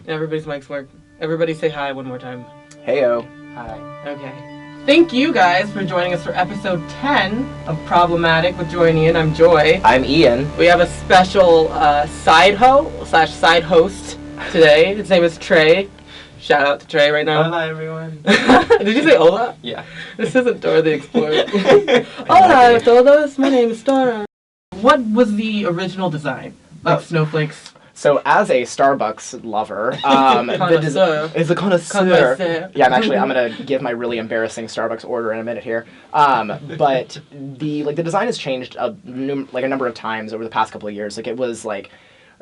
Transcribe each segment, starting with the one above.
Everybody's mics work. Everybody say hi one more time. Heyo. Hi. Okay. Thank you guys for joining us for episode 10 of Problematic with Joy and Ian. I'm Joy. I'm Ian. We have a special side host today. His name is Trey. Shout out to Trey right now. Hola, everyone. Did you say hola? Yeah. This isn't Dora the Explorer. Hola a todos. My name is Dora. What was the original design of snowflakes? So, as a Starbucks lover, is a connoisseur. Yeah, I'm gonna give my really embarrassing Starbucks order in a minute here. But the design has changed a number of times over the past couple of years. It was there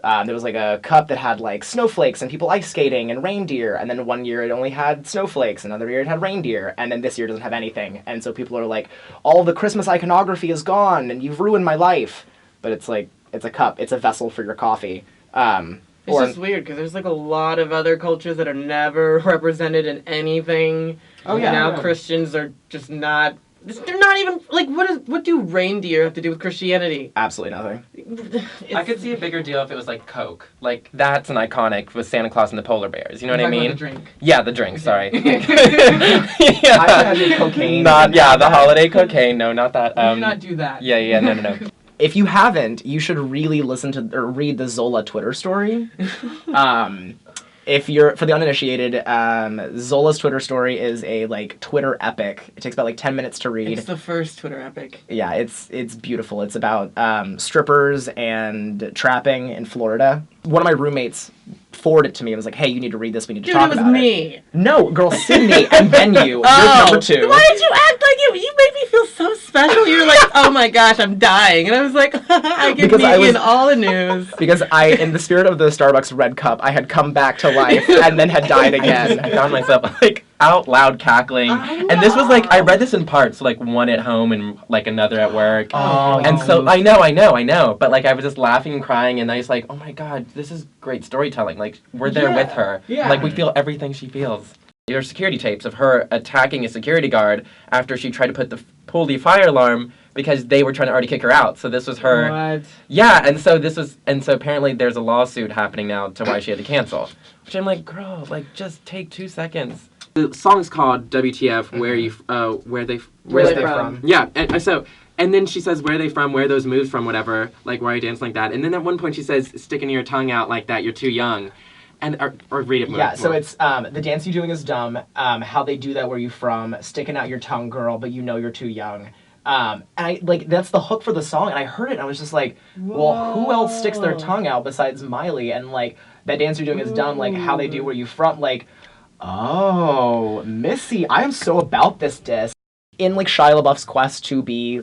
was a cup that had snowflakes and people ice skating and reindeer, and then one year it only had snowflakes, another year it had reindeer, and then this year it doesn't have anything. And so people are like, all the Christmas iconography is gone and you've ruined my life. But it's a cup, it's a vessel for your coffee. It's just weird because there's a lot of other cultures that are never represented in anything. Oh yeah. Now Christians are just not. They're not even what do reindeer have to do with Christianity? Absolutely nothing. I could see a bigger deal if it was Coke. That's an iconic with Santa Claus and the polar bears. You know what I mean? The drink. Yeah, the drink. Sorry. Yeah. I had cocaine. The holiday cocaine. No, not that. Do not do that. Yeah. No. If you haven't, you should really listen to or read the Zola Twitter story. If you're, for the uninitiated, Zola's Twitter story is a Twitter epic. It takes about 10 minutes to read. It's the first Twitter epic. Yeah, it's beautiful. It's about strippers and trapping in Florida. One of my roommates forwarded it to me and was like, hey, you need to read this, we need to talk about it. It was me. No, girl, Sydney, and then you. Oh, you're number 2. Why did you act like it? You made me feel so special. You were like, oh my gosh, I'm dying. And I was like, I give me in all the news. Because in the spirit of the Starbucks red cup, I had come back to life and then had died again. I found myself out loud cackling. And this was I read this in parts, one at home and another at work. Oh. And so I know. But I was just laughing and crying, and I was like, oh my god, this is great storytelling. We're there with her. Yeah. We feel everything she feels. There are security tapes of her attacking a security guard after she tried to pull the fire alarm because they were trying to already kick her out. So this was her. What? Yeah, and so apparently there's a lawsuit happening now to why she had to cancel. Which I'm like, girl, just take 2 seconds. The song's called WTF, where they from? Yeah, and then she says, where are they from, where are those moves from, whatever, why are you dancing like that? And then at one point she says, sticking your tongue out like that, you're too young. And or read it more. Yeah, so it's the dance you're doing is dumb. How they do that, where you from, sticking out your tongue, girl, but you know you're too young. And I that's the hook for the song, and I heard it and I was just like, well, who else sticks their tongue out besides Miley? And that dance you're doing is dumb, how they do where you from, oh, Missy, I am so about this disc. In Shia LaBeouf's quest to be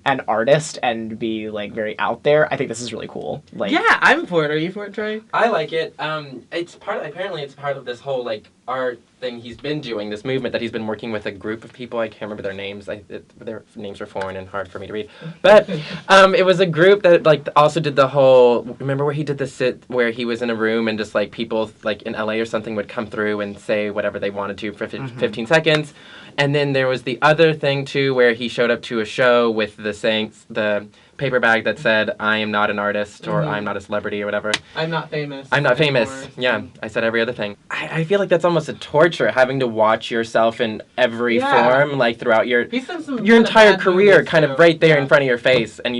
an artist and be very out there, I think this is really cool. Yeah, I'm for it. Are you for it, Trey? I like it. Apparently it's part of this whole art thing he's been doing, this movement that he's been working with a group of people. I can't remember their names. Their names are foreign and hard for me to read. But it was a group that also did the whole, remember where he did the sit where he was in a room and just people in LA or something would come through and say whatever they wanted to for 15 seconds. And then there was the other thing too where he showed up to a show with the paper bag that said, I am not an artist, or I'm not a celebrity, or whatever. I'm not famous. I'm not famous. Yeah, I said every other thing. I feel that's almost a torture, having to watch yourself in every form, throughout your entire career, kind of right there in front of your face, and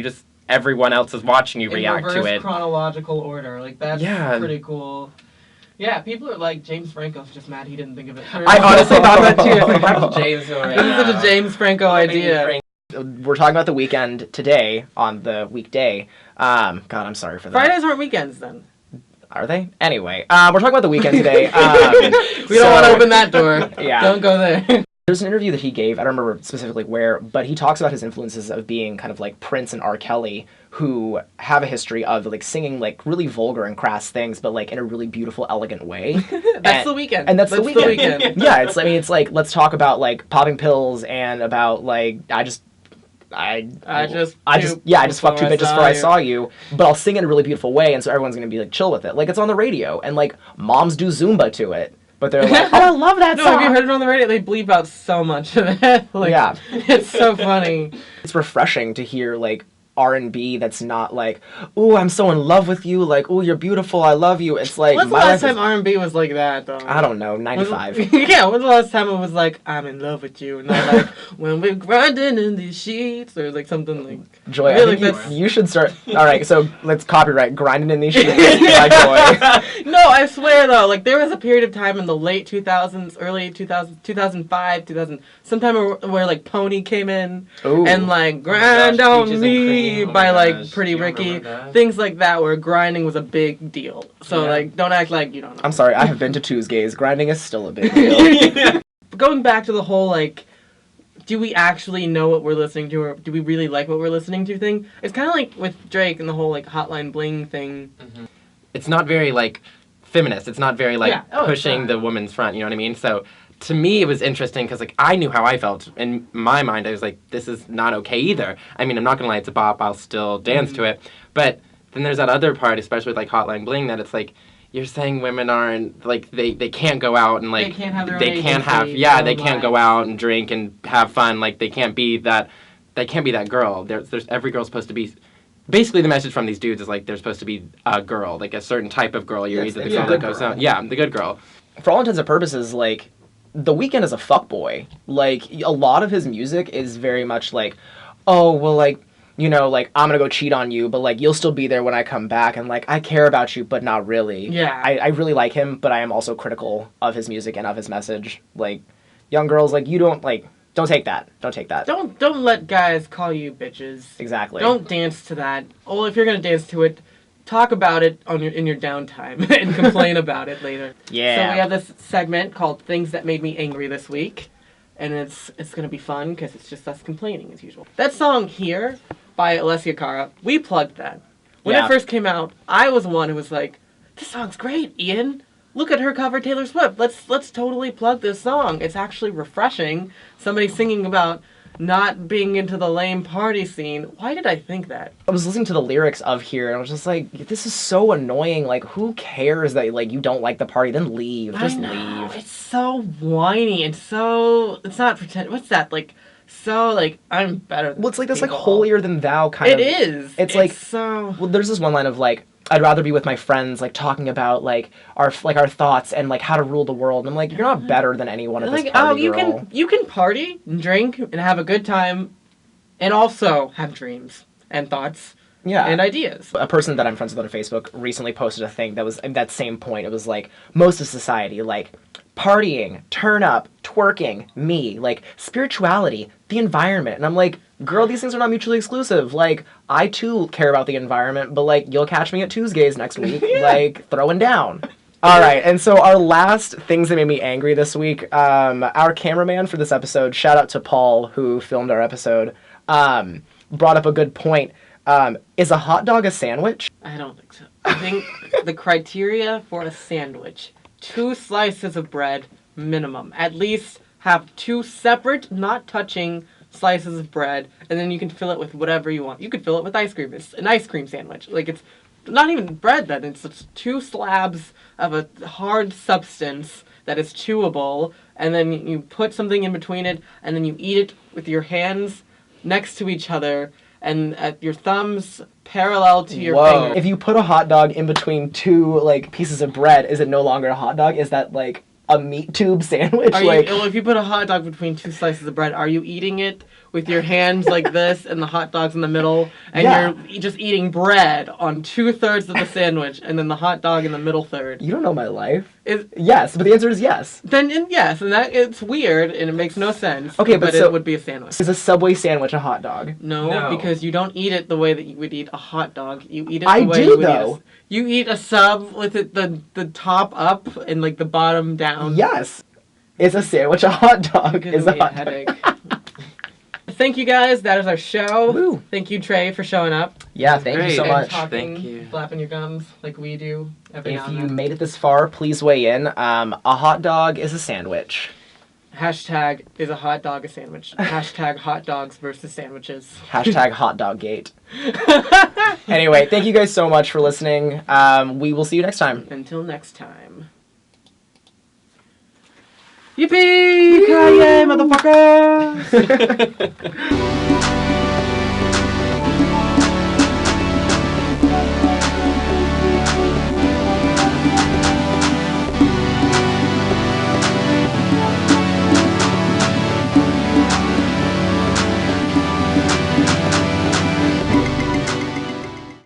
everyone else is watching you react to it. Chronological order, that's pretty cool. Yeah, people are like, James Franco's just mad he didn't think of it. I honestly thought that too. How did James do it? This is such a James Franco idea. We're talking about the weekend today on the weekday. God, I'm sorry for that. Fridays aren't weekends then. Are they? Anyway, we're talking about the weekend today. We don't want to open that door. Yeah. Don't go there. There's an interview that he gave, I don't remember specifically where, but he talks about his influences of being kind of Prince and R. Kelly, who have a history of singing really vulgar and crass things, but in a really beautiful, elegant way. That's the weekend. And that's the weekend. Yeah, it's let's talk about popping pills and about I just fucked 2 bitches before I saw you, but I'll sing it in a really beautiful way, and so everyone's gonna be chill with it. It's on the radio, and moms do Zumba to it. But they're like, oh, I love that song. No, have you heard it on the radio? They bleep out so much of it. Yeah. It's so funny. It's refreshing to hear, R&B that's not like, ooh, I'm so in love with you, like, ooh, you're beautiful, I love you. It's like, when's the last time R&B was like that, though? I don't know, 95. Yeah, when's the last time it was like, I'm in love with you, and not like, when we're grinding in these sheets, or like something like... Joy, I I think you should start... Alright, so let's copyright Grinding in These Sheets by Joy. No, I swear though, like there was a period of time in the late 2000s, early 2000s, 2005, 2000, sometime where like Pony came in, Ooh. and like Grind on Me by like Pretty Ricky, things like that where grinding was a big deal. So like don't act like you don't know. I'm sorry, I have been to Tuesdays. Grinding is still a big deal. Going back to the whole like, do we actually know what we're listening to, or do we really like what we're listening to thing? It's kind of like with Drake and the whole like Hotline Bling thing. Mm-hmm. It's not very like feminist. It's not very like pushing the woman's front. You know what I mean? So to me, it was interesting because like I knew how I felt in my mind. I was like, this is not okay either. I mean, I'm not gonna lie, it's a bop. I'll still dance to it. But then there's that other part, especially with like Hotline Bling, that it's like, you're saying women aren't like they can't go out and like they can't have their they own can't have they can't go out and drink and have fun, like they can't be that girl. There's every girl's supposed to be, basically the message from these dudes is like they're supposed to be a girl, like a certain type of girl. You're either the girl that goes out, the good girl. For all intents and purposes, like The Weeknd is a fuckboy. Like a lot of his music is very much like, oh well, like, you know, like, I'm gonna go cheat on you, but, like, you'll still be there when I come back, and, like, I care about you, but not really. Yeah. I really like him, but I am also critical of his music and of his message. Like, young girls, like, you don't, like, don't take that. Don't take that. Don't let guys call you bitches. Exactly. Don't dance to that. Well, if you're gonna dance to it, talk about it in your downtime and complain about it later. Yeah. So we have this segment called Things That Made Me Angry This Week, and it's gonna be fun, because it's just us complaining, as usual. That song here, by Alessia Cara, we plugged that. When it first came out, I was one who was like, this song's great, Ian. Look at her cover Taylor Swift. Let's totally plug this song. It's actually refreshing. Somebody singing about not being into the lame party scene. Why did I think that? I was listening to the lyrics of Here, and I was just like, this is so annoying. Like, who cares that, like, you don't like the party? Then leave. Just leave. It's so whiny and so... It's not pretend... What's that? Like... So, like, I'm better than Well, it's like this, people. like, holier than thou kind of... It is. It's like... so... Well, there's this one line of, like, I'd rather be with my friends, like, talking about, like, our thoughts and, like, how to rule the world. And I'm like, you're not better than anyone at this party, girl. You can party and drink and have a good time and also have dreams and thoughts and ideas. A person that I'm friends with on Facebook recently posted a thing that was that same point. It was like, most of society, like, partying, turn up, twerking, me, like, spirituality, the environment. And I'm like, girl, these things are not mutually exclusive. Like, I too care about the environment, but, like, you'll catch me at Tuesdays next week, like, throwing down. All right, and so our last things that made me angry this week, our cameraman for this episode, shout out to Paul, who filmed our episode, brought up a good point. Is a hot dog a sandwich? I don't think so. I think the criteria for a sandwich, 2 slices of bread minimum. At least have 2 separate, not touching slices of bread, and then you can fill it with whatever you want. You could fill it with ice cream. It's an ice cream sandwich. Like, it's not even bread then. It's just 2 slabs of a hard substance that is chewable, and then you put something in between it, and then you eat it with your hands next to each other, and your thumbs parallel to your fingers. If you put a hot dog in between 2, like, pieces of bread, is it no longer a hot dog? Is that, like, a meat tube sandwich? Well, if you put a hot dog between 2 slices of bread, are you eating it with your hands like this and the hot dog's in the middle, and you're just eating bread on 2/3 of the sandwich, and then the hot dog in the middle third? You don't know my life. Yes, but the answer is yes. Then yes, and that it's weird and it makes no sense. Okay, but so it would be a sandwich. Is a Subway sandwich a hot dog? No, because you don't eat it the way that you would eat a hot dog. You eat it the way you would eat you eat a sub with it the top up and like the bottom down. Yes. Is a sandwich a hot dog? Is a hot headache. Thank you guys. That is our show. Woo. Thank you, Trey, for showing up. Yeah, thank you so much. Talking, thank you. Flapping your gums like we do every now and If you then. made it this far, please weigh in. A hot dog is a sandwich. Hashtag is a hot dog a sandwich. Hashtag hot dogs versus sandwiches. Hashtag hot dog gate. Anyway, thank you guys so much for listening. We will see you next time. Until next time. Yippee! Kanye, motherfucker!